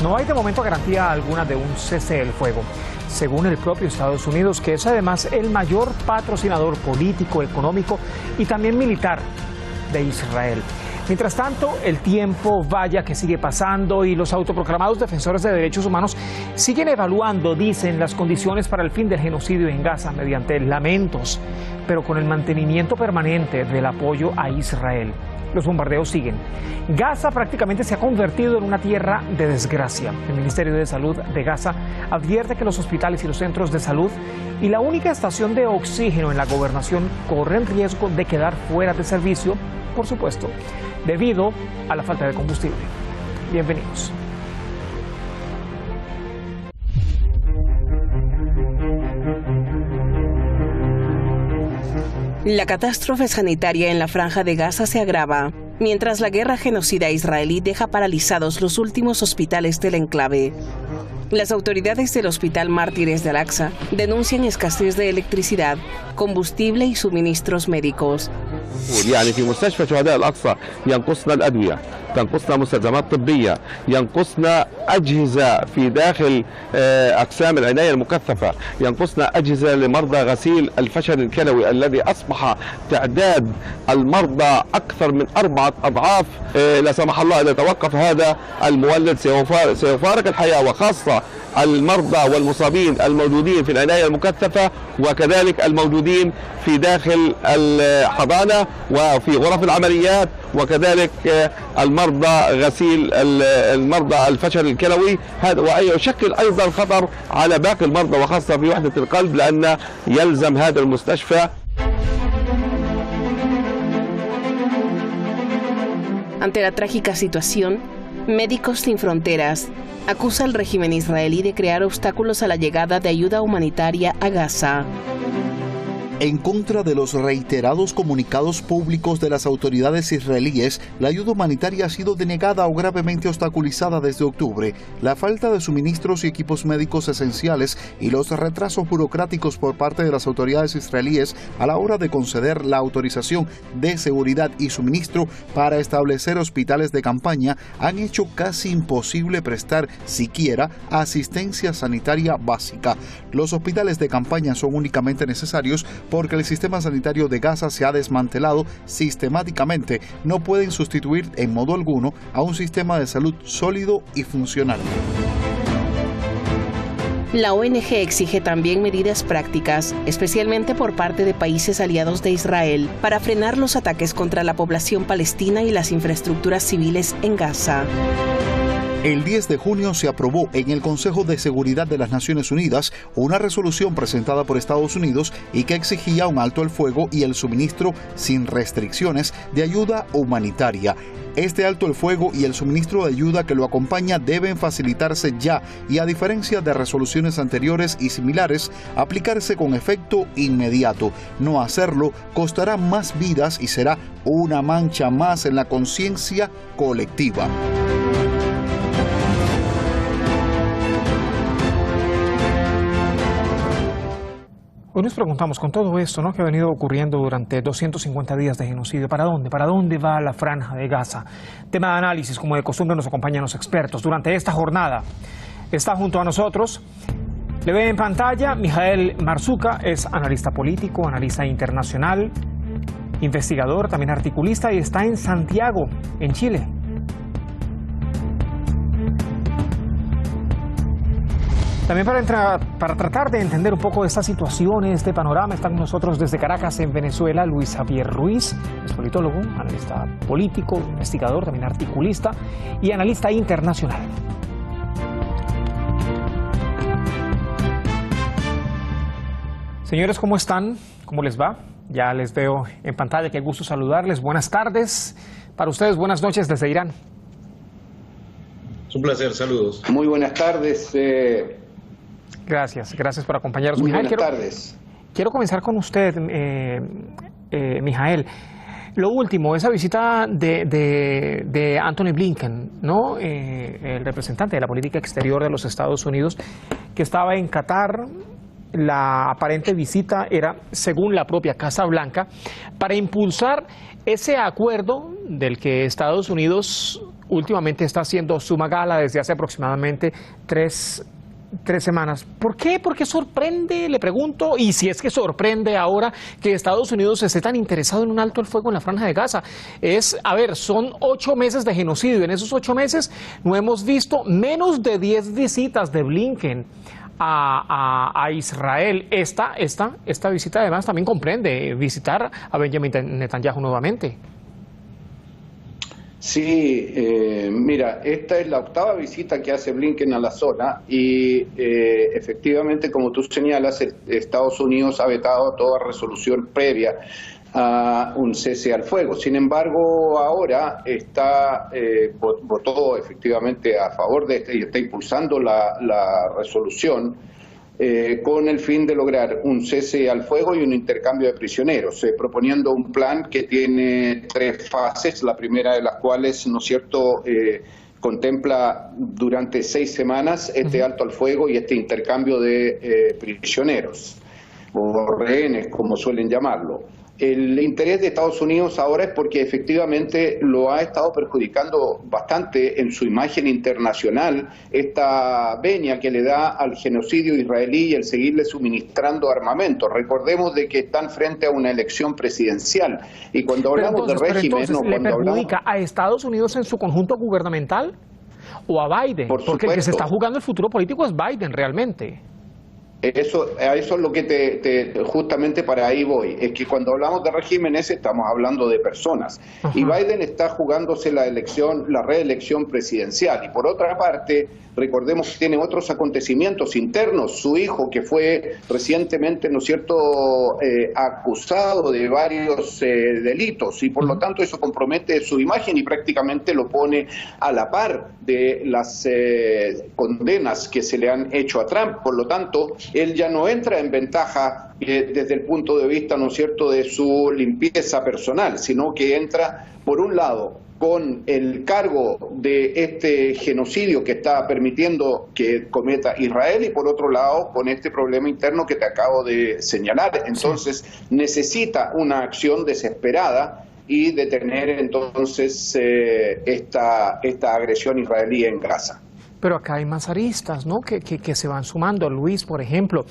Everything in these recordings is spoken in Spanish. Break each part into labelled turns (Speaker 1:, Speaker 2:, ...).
Speaker 1: No hay de momento garantía alguna de un cese del fuego, según el propio Estados Unidos, que es además el mayor patrocinador político, económico y también militar de Israel. Mientras tanto, el tiempo vaya que sigue pasando y los autoproclamados defensores de derechos humanos siguen evaluando, dicen, las condiciones para el fin del genocidio en Gaza mediante lamentos, pero con el mantenimiento permanente del apoyo a Israel. Los bombardeos siguen. Gaza prácticamente se ha convertido en una tierra de desgracia. El Ministerio de Salud de Gaza advierte que los hospitales y los centros de salud y la única estación de oxígeno en la gobernación corren riesgo de quedar fuera de servicio, por supuesto, debido a la falta de combustible. Bienvenidos.
Speaker 2: La catástrofe sanitaria en la Franja de Gaza se agrava, mientras la guerra genocida israelí deja paralizados los últimos hospitales del enclave. Las autoridades del Hospital Mártires de Al-Aqsa denuncian escasez de electricidad, combustible y suministros médicos.
Speaker 3: تنقصنا مستلزمات طبية، ينقصنا أجهزة في داخل أقسام العناية المكثفة، ينقصنا أجهزة لمرضى غسيل الفشل الكلوي الذي أصبح تعداد المرضى أكثر من 4 أضعاف. لا سمح الله إذا توقف هذا المولد سيفارق الحياة، وخاصة المرضى والمصابين الموجودين في العناية المكثفة وكذلك الموجودين في داخل الحضانة وفي غرف العمليات وكذلك المرضى غسيل المرضى الفشل الكلوي. هذا ويشكل أيضا خطر على باقي المرضى وخاصة في وحدة القلب لأن يلزم هذا المستشفى.
Speaker 2: Ante la trágica situación, Médicos Sin Fronteras acusa al régimen israelí de crear obstáculos a la llegada de ayuda humanitaria a Gaza.
Speaker 4: En contra de los reiterados comunicados públicos de las autoridades israelíes, la ayuda humanitaria ha sido denegada o gravemente obstaculizada desde octubre. La falta de suministros y equipos médicos esenciales y los retrasos burocráticos por parte de las autoridades israelíes a la hora de conceder la autorización de seguridad y suministro para establecer hospitales de campaña han hecho casi imposible prestar siquiera asistencia sanitaria básica. Los hospitales de campaña son únicamente necesarios porque el sistema sanitario de Gaza se ha desmantelado sistemáticamente. No pueden sustituir en modo alguno a un sistema de salud sólido y funcional.
Speaker 2: La ONG exige también medidas prácticas, especialmente por parte de países aliados de Israel, para frenar los ataques contra la población palestina y las infraestructuras civiles en Gaza.
Speaker 4: El 10 de junio se aprobó en el Consejo de Seguridad de las Naciones Unidas una resolución presentada por Estados Unidos y que exigía un alto el fuego y el suministro sin restricciones de ayuda humanitaria. Este alto el fuego y el suministro de ayuda que lo acompaña deben facilitarse ya y, a diferencia de resoluciones anteriores y similares, aplicarse con efecto inmediato. No hacerlo costará más vidas y será una mancha más en la conciencia colectiva.
Speaker 1: Hoy nos preguntamos, con todo esto, ¿no?, que ha venido ocurriendo durante 250 días de genocidio, ¿para dónde? ¿Para dónde va la Franja de Gaza? Tema de análisis, como de costumbre, nos acompañan los expertos durante esta jornada. Está junto a nosotros, le ve en pantalla, Mijael Marzuca, es analista político, analista internacional, investigador, también articulista, y está en Santiago, en Chile. También para tratar de entender un poco de esta situación, este panorama, está con nosotros desde Caracas, en Venezuela, Luis Javier Ruiz, es politólogo, analista político, investigador, también articulista y analista internacional. Señores, ¿cómo están? ¿Cómo les va? Ya les veo en pantalla, qué gusto saludarles. Buenas tardes para ustedes, buenas noches desde Irán.
Speaker 5: Es un placer, saludos.
Speaker 6: Muy buenas tardes.
Speaker 1: Gracias por acompañarnos.
Speaker 6: Muy
Speaker 1: Mijael,
Speaker 6: buenas tardes.
Speaker 1: Quiero comenzar con usted, Mijael. Lo último, esa visita de Antony Blinken, ¿no? El representante de la política exterior de los Estados Unidos, que estaba en Qatar. La aparente visita era, según la propia Casa Blanca, para impulsar ese acuerdo del que Estados Unidos últimamente está haciendo suma gala desde hace aproximadamente tres semanas. ¿Por qué? ¿Por qué sorprende, le pregunto? Y si es que sorprende ahora que Estados Unidos esté tan interesado en un alto el fuego en la Franja de Gaza. Son 8 meses de genocidio. En esos 8 meses no hemos visto menos de 10 visitas de Blinken a Israel. Esta visita además también comprende visitar a Benjamin Netanyahu nuevamente.
Speaker 6: Sí, mira, esta es la 8ª visita que hace Blinken a la zona y efectivamente, como tú señalas, Estados Unidos ha vetado toda resolución previa a un cese al fuego. Sin embargo, ahora votó efectivamente a favor de y está impulsando la resolución con el fin de lograr un cese al fuego y un intercambio de prisioneros, proponiendo un plan que tiene 3 fases, la primera de las cuales, ¿no es cierto?, contempla durante 6 semanas este alto al fuego y este intercambio de prisioneros, o rehenes, como suelen llamarlo. El interés de Estados Unidos ahora es porque efectivamente lo ha estado perjudicando bastante en su imagen internacional esta venia que le da al genocidio israelí y el seguirle suministrando armamento. Recordemos de que están frente a una elección presidencial y cuando hablamos de régimen...
Speaker 1: ¿Le perjudica a Estados Unidos en su conjunto gubernamental o a Biden? Porque el que se está jugando el futuro político es Biden realmente.
Speaker 6: A eso es lo que justamente para ahí voy, es que cuando hablamos de regímenes estamos hablando de personas. Y Biden está jugándose la reelección presidencial y por otra parte recordemos que tiene otros acontecimientos internos. Su hijo, que fue recientemente, ¿no es cierto?, acusado de varios delitos y por lo tanto eso compromete su imagen y prácticamente lo pone a la par de las condenas que se le han hecho a Trump. Por lo tanto, él ya no entra en ventaja desde el punto de vista, ¿no es cierto?, de su limpieza personal, sino que entra, por un lado, con el cargo de este genocidio que está permitiendo que cometa Israel y por otro lado con este problema interno que te acabo de señalar. Entonces necesita una acción desesperada y detener entonces esta agresión israelí en Gaza.
Speaker 1: Pero acá hay más aristas, ¿no?, que se van sumando. Luis, por ejemplo,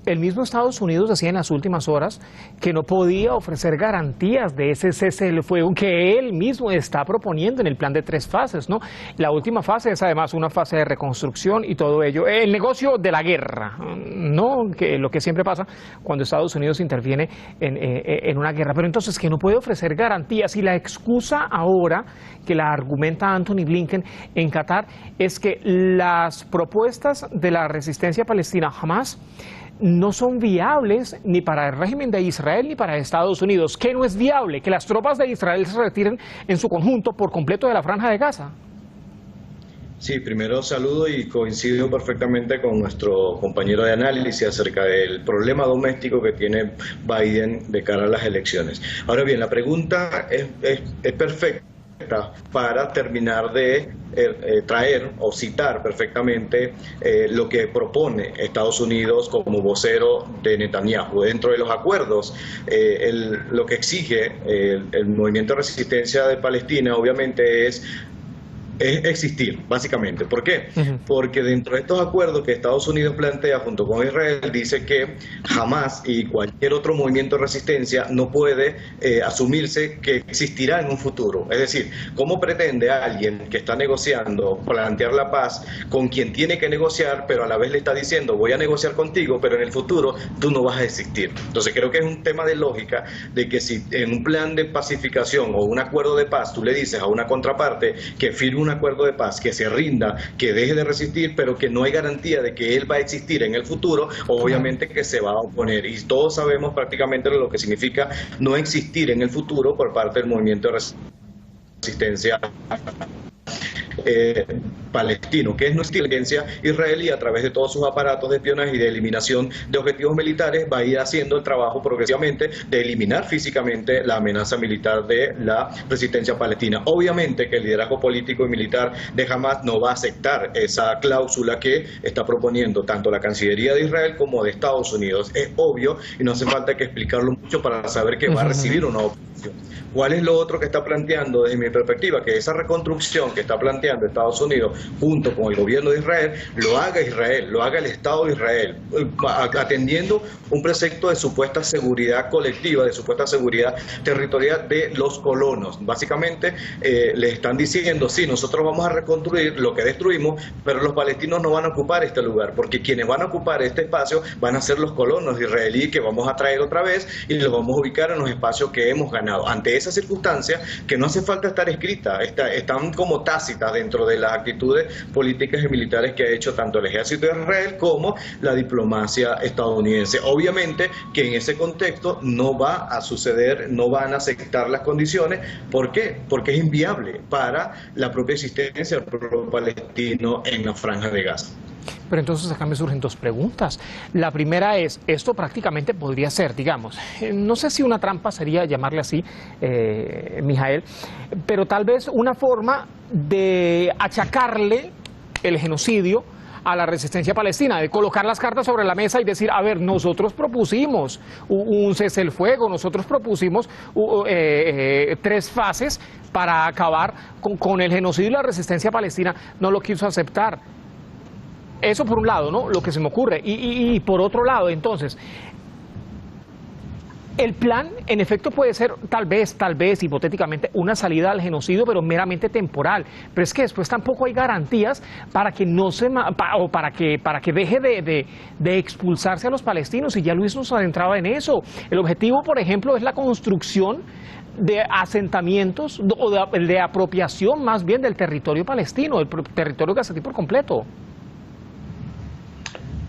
Speaker 1: el mismo Estados Unidos decía en las últimas horas que no podía ofrecer garantías de ese cese del fuego que él mismo está proponiendo en el plan de 3 fases, ¿no? La última fase es además una fase de reconstrucción y todo ello. El negocio de la guerra, ¿no?, que lo que siempre pasa cuando Estados Unidos interviene en una guerra. Pero entonces que no puede ofrecer garantías y la excusa ahora que la argumenta Antony Blinken en Qatar es que las propuestas de la resistencia palestina Hamas no son viables ni para el régimen de Israel ni para Estados Unidos. ¿Qué no es viable? Que las tropas de Israel se retiren en su conjunto por completo de la Franja de Gaza.
Speaker 5: Sí, primero saludo y coincido perfectamente con nuestro compañero de análisis acerca del problema doméstico que tiene Biden de cara a las elecciones. Ahora bien, la pregunta es perfecta para terminar de traer o citar perfectamente lo que propone Estados Unidos como vocero de Netanyahu. Dentro de los acuerdos, lo que exige el movimiento de resistencia de Palestina obviamente es existir, básicamente. ¿Por qué? Porque dentro de estos acuerdos que Estados Unidos plantea junto con Israel, dice que Hamas y cualquier otro movimiento de resistencia no puede asumirse que existirá en un futuro. Es decir, ¿cómo pretende alguien que está negociando plantear la paz con quien tiene que negociar, pero a la vez le está diciendo voy a negociar contigo, pero en el futuro tú no vas a existir? Entonces creo que es un tema de lógica de que si en un plan de pacificación o un acuerdo de paz tú le dices a una contraparte que firme un acuerdo de paz, que se rinda, que deje de resistir, pero que no hay garantía de que él va a existir en el futuro, obviamente que se va a oponer. Y todos sabemos prácticamente lo que significa no existir en el futuro por parte del movimiento de resistencia. palestino, que es nuestra inteligencia israelí a través de todos sus aparatos de espionaje y de eliminación de objetivos militares, va a ir haciendo el trabajo progresivamente de eliminar físicamente la amenaza militar de la resistencia palestina. Obviamente que el liderazgo político y militar de Hamas no va a aceptar esa cláusula que está proponiendo tanto la Cancillería de Israel como de Estados Unidos. Es obvio y no hace falta que explicarlo mucho para saber que va a recibir una oposición. ¿Cuál es lo otro que está planteando desde mi perspectiva? Que esa reconstrucción que está planteando Estados Unidos junto con el gobierno de Israel, lo haga el Estado de Israel, atendiendo un precepto de supuesta seguridad colectiva, de supuesta seguridad territorial de los colonos. Básicamente le están diciendo, sí, nosotros vamos a reconstruir lo que destruimos, pero los palestinos no van a ocupar este lugar, porque quienes van a ocupar este espacio van a ser los colonos israelíes que vamos a traer otra vez y los vamos a ubicar en los espacios que hemos ganado. Ante esa circunstancia, que no hace falta estar escrita, están como tácitas dentro de las actitudes políticas y militares que ha hecho tanto el ejército de Israel como la diplomacia estadounidense. Obviamente que en ese contexto no va a suceder, no van a aceptar las condiciones. ¿Por qué? Porque es inviable para la propia existencia del pueblo palestino en la Franja de Gaza.
Speaker 1: Pero entonces acá me surgen dos preguntas. La primera es, esto prácticamente podría ser, digamos, no sé si una trampa sería llamarle así, Mijael, pero tal vez una forma de achacarle el genocidio a la resistencia palestina, de colocar las cartas sobre la mesa y decir, a ver, nosotros propusimos un cese el fuego, nosotros propusimos 3 fases para acabar con el genocidio y la resistencia palestina, no lo quiso aceptar. Eso por un lado, ¿no? Lo que se me ocurre. Y por otro lado, entonces, el plan, en efecto, puede ser tal vez, hipotéticamente, una salida al genocidio, pero meramente temporal. Pero es que después tampoco hay garantías para que no se o para que deje de expulsarse a los palestinos. Y ya Luis nos adentraba en eso. El objetivo, por ejemplo, es la construcción de asentamientos o de apropiación más bien del territorio palestino, del territorio gazatín por completo.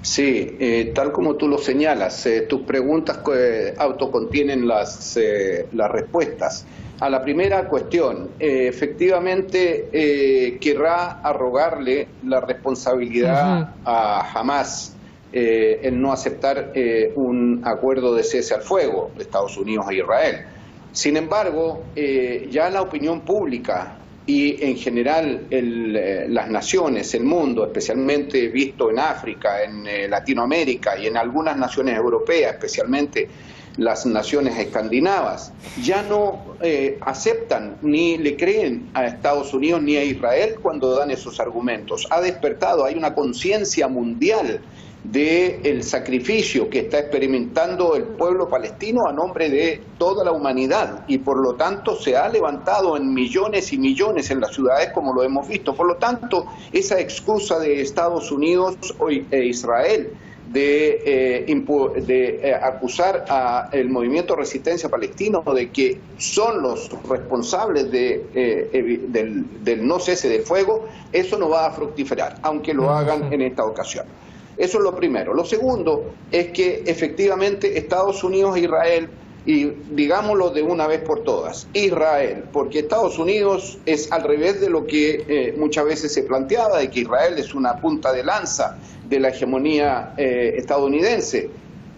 Speaker 6: Sí, tal como tú lo señalas, tus preguntas autocontienen las respuestas. A la primera cuestión, efectivamente querrá arrogarle la responsabilidad a Hamas el no aceptar un acuerdo de cese al fuego de Estados Unidos e Israel. Sin embargo, ya la opinión pública y en general las naciones, el mundo, especialmente visto en África, en Latinoamérica y en algunas naciones europeas, especialmente las naciones escandinavas, ya no aceptan ni le creen a Estados Unidos ni a Israel cuando dan esos argumentos. Ha despertado, hay una conciencia mundial del sacrificio que está experimentando el pueblo palestino a nombre de toda la humanidad y por lo tanto se ha levantado en millones y millones en las ciudades como lo hemos visto. Por lo tanto, esa excusa de Estados Unidos e Israel de acusar al movimiento de resistencia palestino de que son los responsables del no cese del fuego, eso no va a fructificar, aunque lo hagan en esta ocasión. Eso es lo primero. Lo segundo es que efectivamente Estados Unidos e Israel, y digámoslo de una vez por todas, Israel, porque Estados Unidos es al revés de lo que muchas veces se planteaba, de que Israel es una punta de lanza de la hegemonía estadounidense,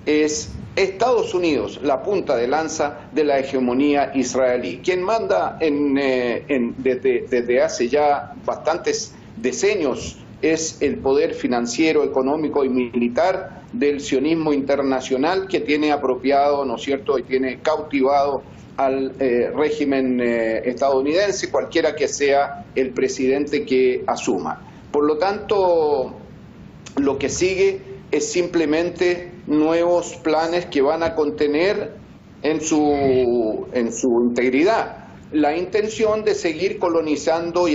Speaker 6: es Estados Unidos la punta de lanza de la hegemonía israelí. Quien manda desde hace ya bastantes decenios es el poder financiero, económico y militar del sionismo internacional que tiene apropiado, ¿no es cierto?, y tiene cautivado al régimen estadounidense, cualquiera que sea el presidente que asuma. Por lo tanto, lo que sigue es simplemente nuevos planes que van a contener en su integridad la intención de seguir colonizando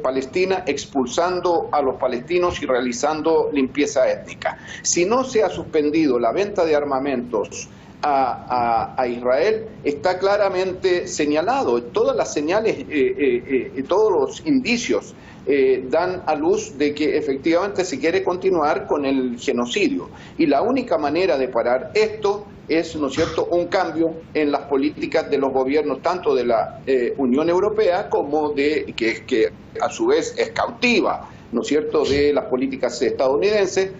Speaker 6: Palestina, expulsando a los palestinos y realizando limpieza étnica. Si no se ha suspendido la venta de armamentos a Israel, está claramente señalado. Todas las señales, todos los indicios dan a luz de que efectivamente se quiere continuar con el genocidio. Y la única manera de parar esto es, ¿no es cierto?, un cambio en las políticas de los gobiernos, tanto de la Unión Europea como que a su vez es cautiva ¿no es cierto?, de las políticas estadounidenses,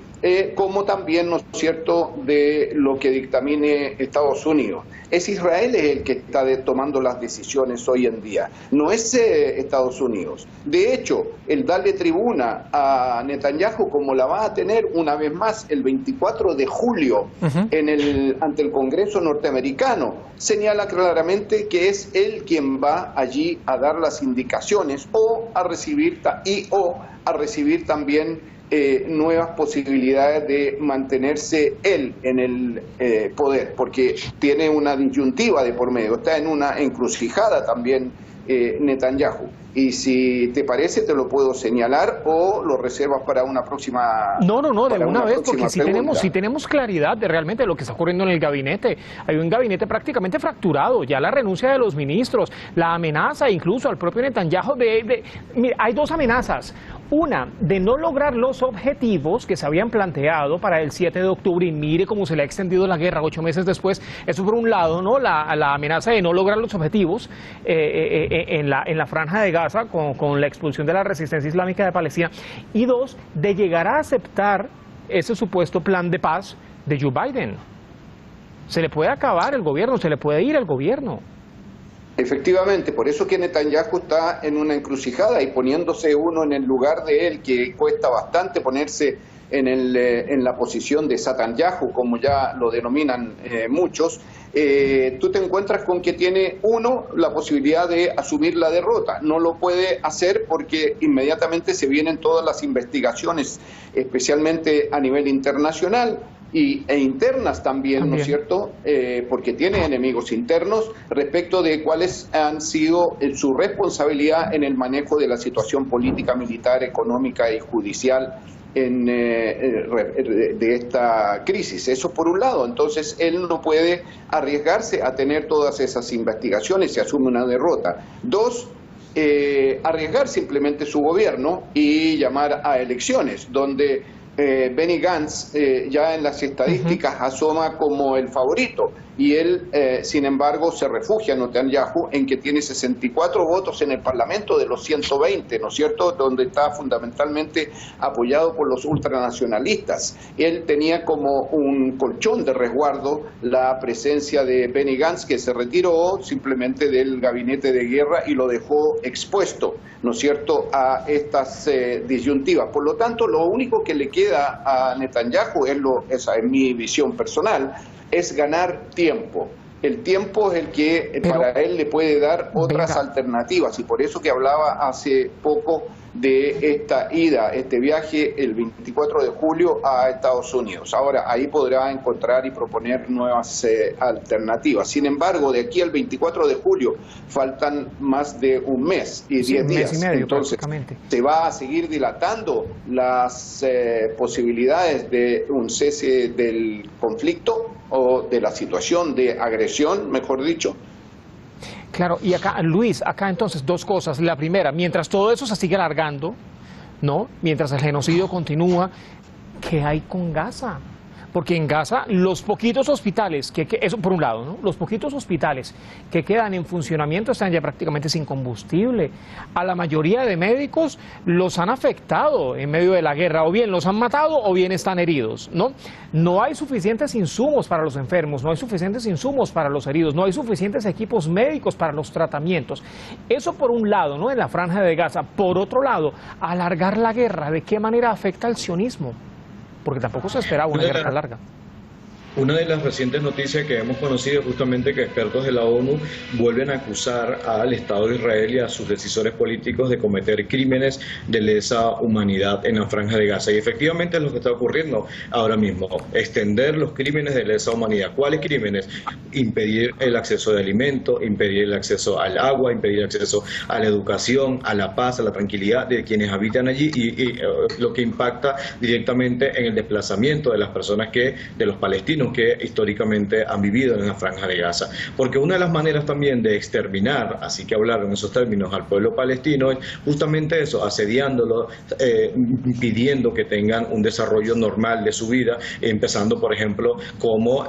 Speaker 6: como también, ¿no es cierto?, de lo que dictamine Estados Unidos. Es Israel el que está tomando las decisiones hoy en día, no es Estados Unidos. De hecho, el darle tribuna a Netanyahu, como la va a tener una vez más el 24 de julio ante el Congreso norteamericano, señala claramente que es él quien va allí a dar las indicaciones o a recibir también nuevas posibilidades de mantenerse él en el poder, porque tiene una disyuntiva de por medio, está en una encrucijada también Netanyahu. Y si te parece, te lo puedo señalar o lo reservas para una próxima.
Speaker 1: No, de una vez, porque si tenemos claridad de realmente lo que está ocurriendo en el gabinete. Hay un gabinete prácticamente fracturado, ya la renuncia de los ministros, la amenaza incluso al propio Netanyahu mira, hay dos amenazas. Una, de no lograr los objetivos que se habían planteado para el 7 de octubre, y mire cómo se le ha extendido la guerra 8 meses después. Eso por un lado, ¿no? La amenaza de no lograr los objetivos en la franja de Gaza con la expulsión de la resistencia islámica de Palestina. Y dos, de llegar a aceptar ese supuesto plan de paz de Joe Biden. Se le puede acabar el gobierno, se le puede ir el gobierno.
Speaker 6: Efectivamente, por eso que Netanyahu está en una encrucijada y poniéndose uno en el lugar de él, que cuesta bastante ponerse en la posición de Satanyahu, como ya lo denominan muchos. Tú te encuentras con que tiene la posibilidad de asumir la derrota. No lo puede hacer porque inmediatamente se vienen todas las investigaciones, especialmente a nivel internacional e internas también, ¿no es cierto?, porque tiene enemigos internos respecto de cuáles han sido su responsabilidad en el manejo de la situación política, militar, económica y judicial de esta crisis. Eso por un lado. Entonces él no puede arriesgarse a tener todas esas investigaciones si asume una derrota. Dos, arriesgar simplemente su gobierno y llamar a elecciones, donde Benny Gantz ya en las estadísticas asoma como el favorito, y él, sin embargo, se refugia en Netanyahu en que tiene 64 votos en el Parlamento de los 120, ¿no es cierto?, donde está fundamentalmente apoyado por los ultranacionalistas. Él tenía como un colchón de resguardo la presencia de Benny Gantz, que se retiró simplemente del gabinete de guerra y lo dejó expuesto, ¿no es cierto?, a estas disyuntivas. Por lo tanto, lo único que le queda a Netanyahu, esa es mi visión personal, es ganar tiempo. El tiempo es el que para él le puede dar otras alternativas, y por eso que hablaba hace poco de esta ida, este viaje el 24 de julio a Estados Unidos. Ahora, ahí podrá encontrar y proponer nuevas alternativas. Sin embargo, de aquí al 24 de julio faltan más de un mes y 10 días.
Speaker 1: Mes y medio,
Speaker 6: entonces, se va a seguir dilatando las posibilidades de un cese del conflicto o de la situación de agresión, mejor dicho.
Speaker 1: Claro, y acá, Luis, entonces dos cosas. La primera, mientras todo eso se sigue alargando, ¿no?, mientras el genocidio continúa, ¿qué hay con Gaza? Porque en Gaza los poquitos hospitales, eso por un lado, ¿no?, los poquitos hospitales que quedan en funcionamiento están ya prácticamente sin combustible. A la mayoría de médicos los han afectado en medio de la guerra, o bien los han matado o bien están heridos, ¿no? No hay suficientes insumos para los enfermos, no hay suficientes insumos para los heridos, no hay suficientes equipos médicos para los tratamientos. Eso por un lado, ¿no?, en la franja de Gaza. Por otro lado, alargar la guerra, ¿de qué manera afecta al sionismo? Porque tampoco se esperaba una guerra tan larga.
Speaker 5: Una de las recientes noticias que hemos conocido es justamente que expertos de la ONU vuelven a acusar al Estado de Israel y a sus decisores políticos de cometer crímenes de lesa humanidad en la franja de Gaza. Y efectivamente es lo que está ocurriendo ahora mismo, extender los crímenes de lesa humanidad. ¿Cuáles crímenes? Impedir el acceso de alimento, impedir el acceso al agua, impedir el acceso a la educación, a la paz, a la tranquilidad de quienes habitan allí, y lo que impacta directamente en el desplazamiento de las personas de los palestinos palestinos que históricamente han vivido en la Franja de Gaza. Porque una de las maneras también de exterminar, así que hablar en esos términos, al pueblo palestino es justamente eso, asediándolo, impidiendo que tengan un desarrollo normal de su vida, empezando, por ejemplo, como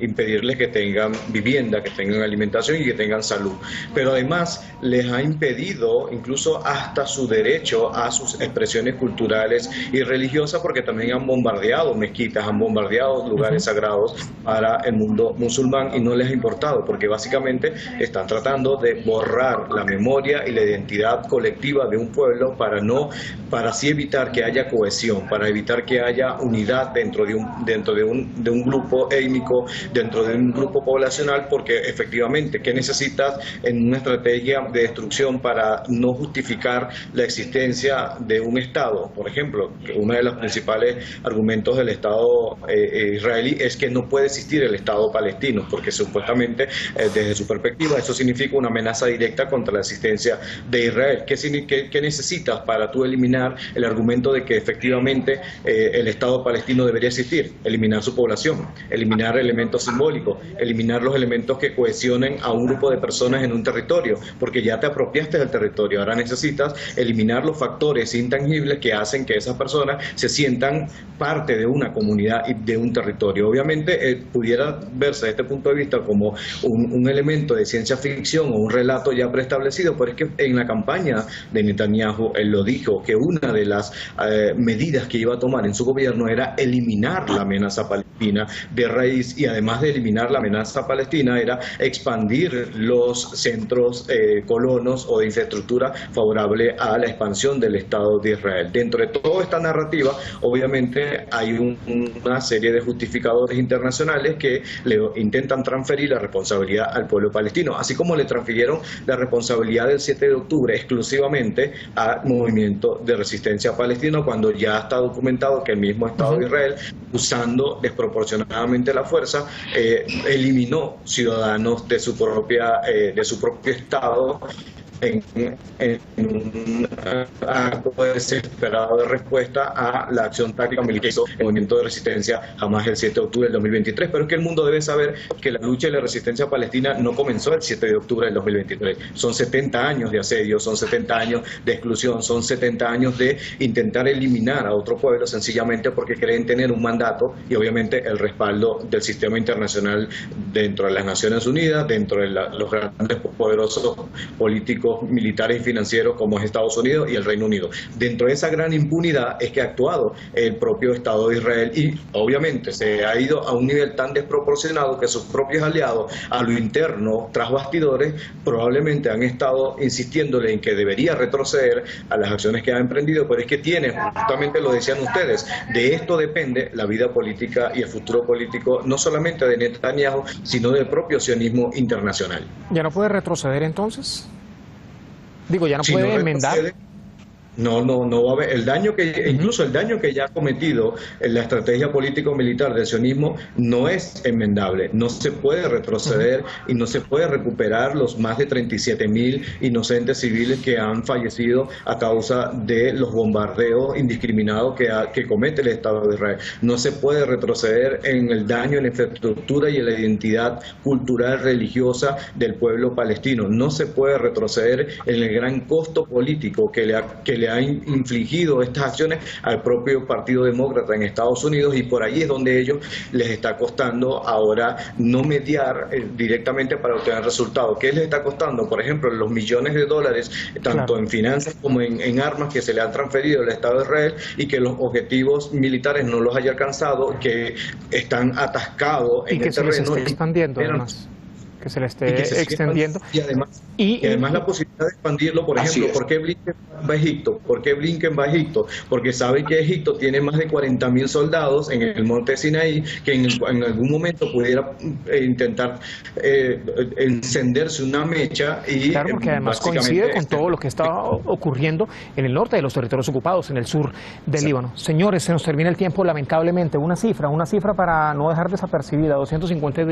Speaker 5: impedirles que tengan vivienda, que tengan alimentación y que tengan salud. Pero además les ha impedido incluso hasta su derecho a sus expresiones culturales y religiosas, porque también han bombardeado mezquitas, han bombardeado lugares sagrados para el mundo musulmán y no les ha importado, porque básicamente están tratando de borrar la memoria y la identidad colectiva de un pueblo para así evitar que haya cohesión, para evitar que haya unidad dentro de un grupo étnico, dentro de un grupo poblacional, porque efectivamente, ¿qué necesitas en una estrategia de destrucción para no justificar la existencia de un Estado? Por ejemplo, uno de los principales argumentos del Estado israelí es que no puede existir el Estado palestino, porque supuestamente, desde su perspectiva, eso significa una amenaza directa contra la existencia de Israel. ¿Qué necesitas para tú eliminar el argumento de que efectivamente el Estado palestino debería existir? Eliminar su población, eliminar elementos simbólicos, eliminar los elementos que cohesionen a un grupo de personas en un territorio, porque ya te apropiaste del territorio. Ahora necesitas eliminar los factores intangibles que hacen que esas personas se sientan parte de una comunidad y de un territorio. Obviamente pudiera verse desde este punto de vista como un elemento de ciencia ficción o un relato ya preestablecido, pero es que en la campaña de Netanyahu él lo dijo, que una de las medidas que iba a tomar en su gobierno era eliminar la amenaza palestina de raíz, y además de eliminar la amenaza palestina era expandir los centros colonos o de infraestructura favorable a la expansión del Estado de Israel. Dentro de toda esta narrativa, obviamente hay una serie de justificadores internacionales que le intentan transferir la responsabilidad al pueblo palestino, así como le transfirieron la responsabilidad del 7 de octubre exclusivamente al movimiento de resistencia palestino, cuando ya está documentado que el mismo Estado de Israel, usando desproporcionadamente la fuerza, eliminó ciudadanos de su propio Estado en un acto desesperado de respuesta a la acción táctica militar que hizo el movimiento de resistencia Hamas el 7 de octubre del 2023. Pero es que el mundo debe saber que la lucha y la resistencia palestina no comenzó el 7 de octubre del 2023. Son 70 años de asedio, son 70 años de exclusión, son 70 años de intentar eliminar a otro pueblo sencillamente porque creen tener un mandato y obviamente el respaldo del sistema internacional dentro de las Naciones Unidas, dentro de los grandes poderosos políticos, militares y financieros como es Estados Unidos y el Reino Unido. Dentro de esa gran impunidad es que ha actuado el propio Estado de Israel, y obviamente se ha ido a un nivel tan desproporcionado que sus propios aliados a lo interno, tras bastidores, probablemente han estado insistiéndole en que debería retroceder a las acciones que ha emprendido, pero es que tiene, justamente lo decían ustedes, de esto depende la vida política y el futuro político, no solamente de Netanyahu, sino del propio sionismo internacional.
Speaker 1: ¿Ya no puede retroceder entonces? Digo, ya no puede enmendar.
Speaker 5: No va a haber el daño incluso el daño que ya ha cometido en la estrategia político-militar del sionismo no es enmendable, no se puede retroceder y no se puede recuperar los más de 37.000 inocentes civiles que han fallecido a causa de los bombardeos indiscriminados que comete el Estado de Israel. No se puede retroceder en el daño en la infraestructura y en la identidad cultural religiosa del pueblo palestino. No se puede retroceder en el gran costo político que le ha infligido estas acciones al propio Partido Demócrata en Estados Unidos, y por ahí es donde ellos les está costando ahora no mediar directamente para obtener resultados. ¿Qué les está costando? Por ejemplo, los millones de dólares, tanto en finanzas como en armas que se le han transferido al Estado de Israel, y que los objetivos militares no los haya alcanzado, que están atascados en el terreno. Y que se les esté
Speaker 1: expandiendo además. Que se le esté extendiendo.
Speaker 5: Y además la posibilidad de expandirlo, por ejemplo, ¿por qué Blinken va a Egipto? ¿Por qué Blinken va a Egipto? Porque sabe que Egipto tiene más de 40.000 soldados en el monte Sinaí, que en algún momento pudiera intentar encenderse una mecha. Y
Speaker 1: claro, porque además coincide con todo lo que está ocurriendo en el norte de los territorios ocupados, en el sur del Líbano. Señores, se nos termina el tiempo, lamentablemente. Una cifra para no dejar desapercibida, 250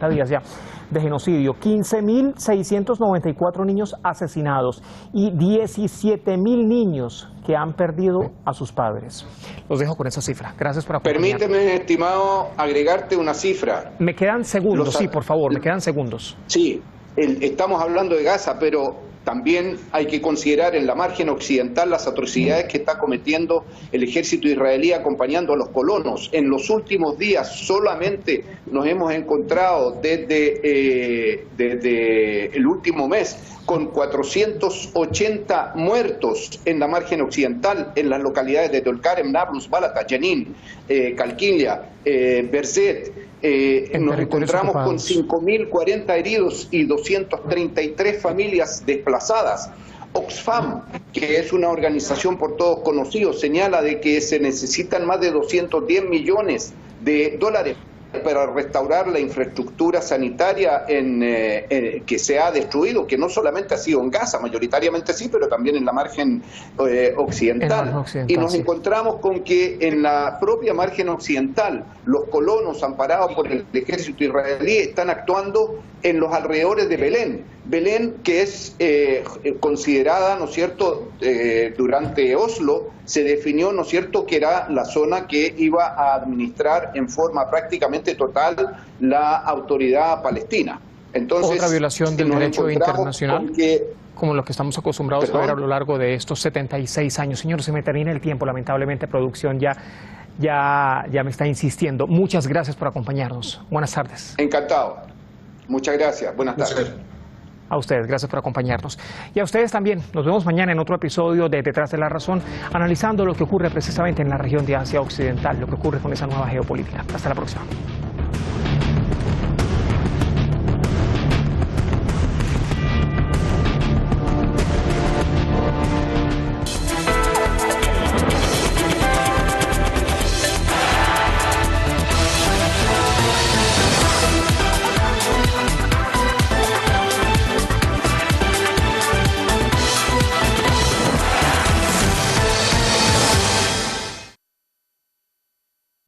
Speaker 1: días ya de genocidio, 15.694 niños asesinados y 17.000 niños que han perdido a sus padres. Los dejo con esa cifra. Gracias por acompañarme.
Speaker 6: Permíteme, estimado, agregarte una cifra.
Speaker 1: Me quedan segundos, sí, por favor, me quedan segundos.
Speaker 6: Sí, estamos hablando de Gaza, pero también hay que considerar en la margen occidental las atrocidades que está cometiendo el ejército israelí acompañando a los colonos. En los últimos días solamente nos hemos encontrado desde el último mes con 480 muertos en la margen occidental, en las localidades de Tulkarem, Nablus, Balata, Jenin, Calquilia, Berzet. Nos encontramos con 5.040 heridos y 233 familias desplazadas. Oxfam, que es una organización por todos conocida, señala de que se necesitan más de 210 millones de dólares para restaurar la infraestructura sanitaria que se ha destruido, que no solamente ha sido en Gaza, mayoritariamente sí, pero también en la margen occidental. Y nos encontramos con que en la propia margen occidental, los colonos amparados por el ejército israelí están actuando en los alrededores de Belén. Belén, que es considerada, ¿no es cierto?, durante Oslo, se definió, ¿no es cierto?, que era la zona que iba a administrar en forma prácticamente total la autoridad palestina. Entonces,
Speaker 1: otra violación del derecho internacional, como lo que estamos acostumbrados a ver a lo largo de estos 76 años. Señor, se me termina el tiempo, lamentablemente, producción ya me está insistiendo. Muchas gracias por acompañarnos. Buenas tardes.
Speaker 6: Encantado. Muchas gracias. Buenas tardes.
Speaker 1: A ustedes, gracias por acompañarnos. Y a ustedes también. Nos vemos mañana en otro episodio de Detrás de la Razón, analizando lo que ocurre precisamente en la región de Asia Occidental, lo que ocurre con esa nueva geopolítica. Hasta la próxima.